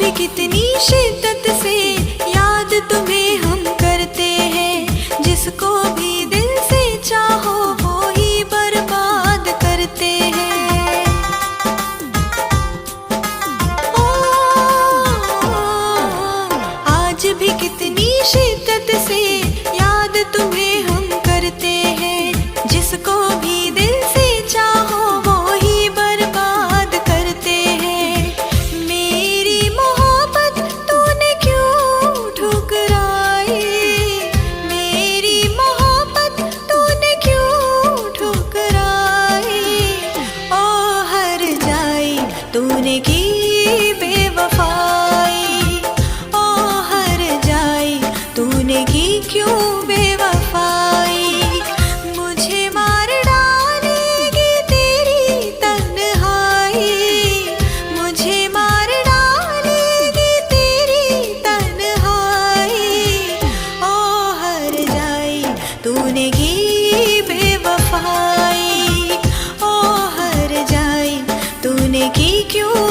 भी कितनी शिद्दत से याद तुम्हें हम करते हैं। जिसको भी दिल से चाहो वो ही बर्बाद करते हैं। ओ, आज भी कितनी शिद्दत से याद तुम्हें हम करते हैं। जिसको भी दिल से चाहो वो ही बर्बाद करते हैं। मेरी मोहब्बत तूने क्यों ठुकराई? मेरी मोहब्बत तूने क्यों ठुकराई? ओ हर जाई तूने की बेवफाई। ओ हर जाई तूने की क्यों बेवफाई? मुझे मार डालेगी तेरी तन्हाई। मुझे मार डालेगी तेरी तन्हाई। ओ हर जाई तूने की बेवफाई। ओ हर जाई तूने की क्यों